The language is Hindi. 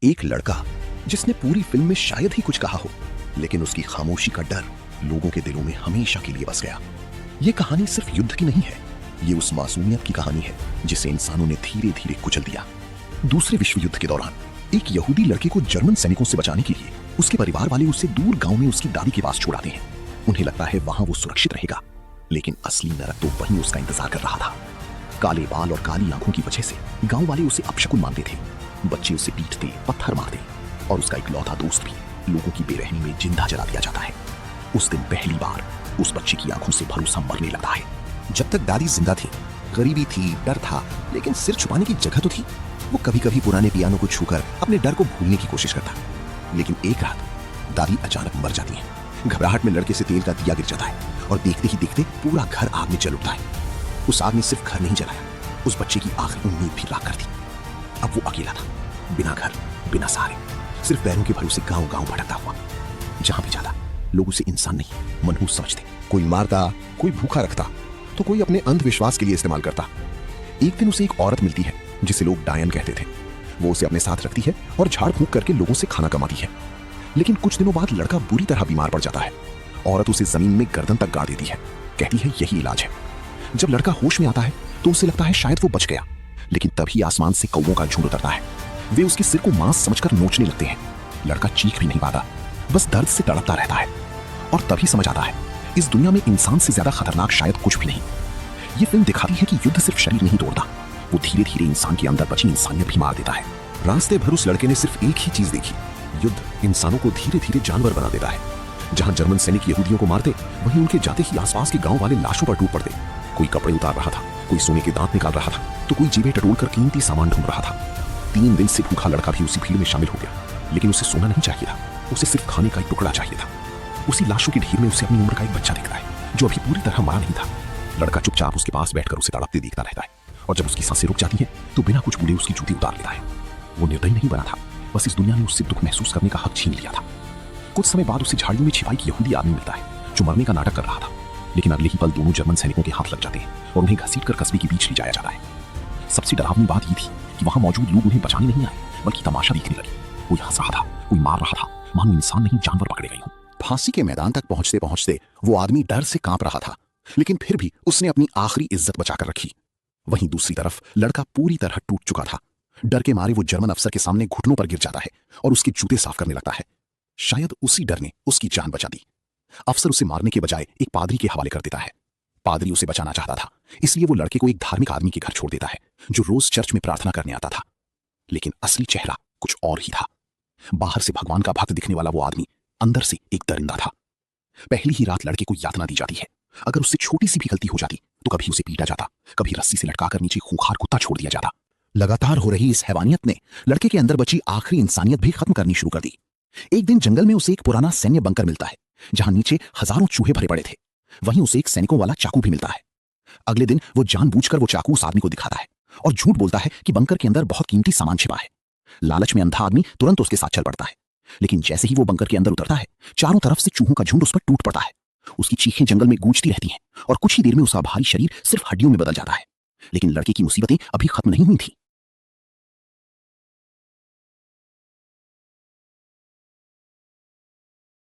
एक लड़का जिसने पूरी फिल्म में शायद ही कुछ कहा हो, लेकिन उसकी खामोशी का डर लोगों के दिलों में हमेशा के लिए बस गया। ये कहानी सिर्फ युद्ध की नहीं है, ये उस मासूमियत की कहानी है जिसे इंसानों ने धीरे धीरे कुचल दिया। दूसरे विश्व युद्ध के दौरान एक यहूदी लड़के को जर्मन सैनिकों से बचाने के लिए उसके परिवार वाले उसे दूर गांव में उसकी दादी के पास छोड़ाते हैं। उन्हें लगता है वहां वो सुरक्षित रहेगा, लेकिन असली नरक तो वहीं उसका इंतजार कर रहा था। काले बाल और काली आंखों की वजह से गांव वाले उसे अपशकुन मानते थे। बच्चे उसे पीटते, पत्थर मारते और उसका इकलौता दोस्त भी लोगों की बेरहमी में जिंदा जला दिया जाता है। उस दिन पहली बार उस बच्चे की आंखों से भरोसा मरने लगा है। जब तक दादी जिंदा थी, गरीबी थी, डर था, लेकिन सिर छुपाने की जगह तो थी। वो कभी कभी पुराने पियानो को छूकर अपने डर को भूलने की कोशिश करता, लेकिन एक रात दादी अचानक मर जाती है। घबराहट में लड़के से तेल का दिया गिर जाता है और देखते ही देखते पूरा घर आग में जल उठता है। उस आग ने सिर्फ घर नहीं जलाया, उस बच्चे की आखिरी उम्मीद भी राख कर दी। अब वो अकेला था, बिना घर, बिना सहारे, सिर्फ पैरों के भरोसे गांव गांव भटकता हुआ। जहां भी जाता लोग उसे इंसान नहीं, मनहूस समझते। कोई मारता, कोई भूखा रखता, तो कोई अपने अंधविश्वास के लिए इस्तेमाल करता। एक दिन उसे एक औरत मिलती है जिसे लोग डायन कहते थे। वो उसे अपने साथ रखती है और झाड़ फूंक करके लोगों से खाना कमाती है। लेकिन कुछ दिनों बाद लड़का बुरी तरह बीमार पड़ जाता है। औरत उसे जमीन में गर्दन तक गाड़ देती है, कहती है यही इलाज है। जब लड़का होश में आता है तो उसे लगता है शायद वो बच गया, लेकिन तभी आसमान से कौवों का झुंड उतरता है। वे उसके सिर को मांस समझकर नोचने लगते हैं। लड़का चीख भी नहीं पाता, बस दर्द से तड़पता रहता है। और तभी समझ आता है इस दुनिया में इंसान से ज्यादा खतरनाक शायद कुछ भी नहीं। ये फिल्म दिखाती है कि युद्ध सिर्फ शरीर नहीं तोड़ता, वो धीरे धीरे इंसान के अंदर बची इंसानियत भी मार देता है। रास्ते भर उस लड़के ने सिर्फ एक ही चीज देखी, युद्ध इंसानों को धीरे धीरे जानवर बना देता है। जहां जर्मन सैनिक यहूदियों को मारते, वहीं उनके जाते ही आसपास के गांव वाले लाशों पर टूट पड़ते। कोई कपड़े उतार रहा था, कोई सोने के दांत निकाल रहा था, तो कोई जेबें टटोल कर कीमती सामान ढूंढ रहा था। 3 दिन से भूखा लड़का भी उसी भीड़ में शामिल हो गया, लेकिन उसे सोना नहीं चाहिए था, उसे सिर्फ खाने का एक टुकड़ा चाहिए था। उसी लाशों के ढेर में उसे अपनी उम्र का एक बच्चा दिखता है जो अभी पूरी तरह मरा नहीं था। लड़का चुपचाप उसके पास बैठकर उसे तड़पते देखता रहता है, और जब उसकी सांसें रुक जाती हैं तो बिना कुछ बोले उसकी जूती उतार लेता है। वो निर्दयी नहीं बना था, बस इस दुनिया ने उससे दुख महसूस करने का हक छीन लिया था। कुछ समय बाद उसे झाड़ियों में छिपाई एक यहूदी आदमी मिलता है जो मरने का नाटक कर रहा था, लेकिन अगले ही पल दोनों जर्मन सैनिकों के हाथ लग जाते हैं और उन्हें घसीटकर कस्बे के बीच ले जाया जाता है। सबसे डरावनी बात यह थी कि वहां मौजूद लोग उन्हें बचाने नहीं आए, बल्कि तमाशा देखने लगे। कोई हंस रहा था, कोई मार रहा था, मानो इंसान नहीं जानवर पकड़े गए हों। फांसी के मैदान तक पहुंचते पहुंचते वो आदमी डर से कांप रहा था, लेकिन फिर भी उसने अपनी आखिरी इज्जत बचाकर रखी। वहीं दूसरी तरफ लड़का पूरी तरह टूट चुका था। डर के मारे वो जर्मन अफसर के सामने घुटनों पर गिर जाता है और उसके जूते साफ करने लगता है। शायद उसी डर ने उसकी जान बचा दी। अफसर उसे मारने के बजाय एक पादरी के हवाले कर देता है। पादरी उसे बचाना चाहता था, इसलिए वो लड़के को एक धार्मिक आदमी के घर छोड़ देता है जो रोज चर्च में प्रार्थना करने आता था। लेकिन असली चेहरा कुछ और ही था। बाहर से भगवान का भक्त दिखने वाला वो आदमी अंदर से एक दरिंदा था। पहली ही रात लड़के को यातना दी जाती है। अगर उससे छोटी सी भी गलती हो जाती तो कभी उसे पीटा जाता, कभी रस्सी से लटकाकर नीचे खूंखार कुत्ता छोड़ दिया जाता। लगातार हो रही इस हैवानियत ने लड़के के अंदर बची आखिरी इंसानियत भी खत्म करनी शुरू कर दी। एक दिन जंगल में उसे एक पुराना सैन्य बंकर मिलता है जहां नीचे हजारों चूहे भरे पड़े थे। वहीं उसे एक सैनिकों वाला चाकू भी मिलता है। अगले दिन वो जानबूझकर वो चाकू उस आदमी को दिखाता है और झूठ बोलता है कि बंकर के अंदर बहुत कीमती सामान छिपा है। लालच में अंधा आदमी तुरंत उसके साथ चल पड़ता है, लेकिन जैसे ही वो बंकर के अंदर उतरता है, चारों तरफ से चूहों का झुंड उस पर टूट पड़ता है। उसकी चीखें जंगल में गूंजती रहती हैं और कुछ ही देर में उसका भारी शरीर सिर्फ हड्डियों में बदल जाता है। लेकिन लड़के की मुसीबतें अभी खत्म नहीं हुई थी।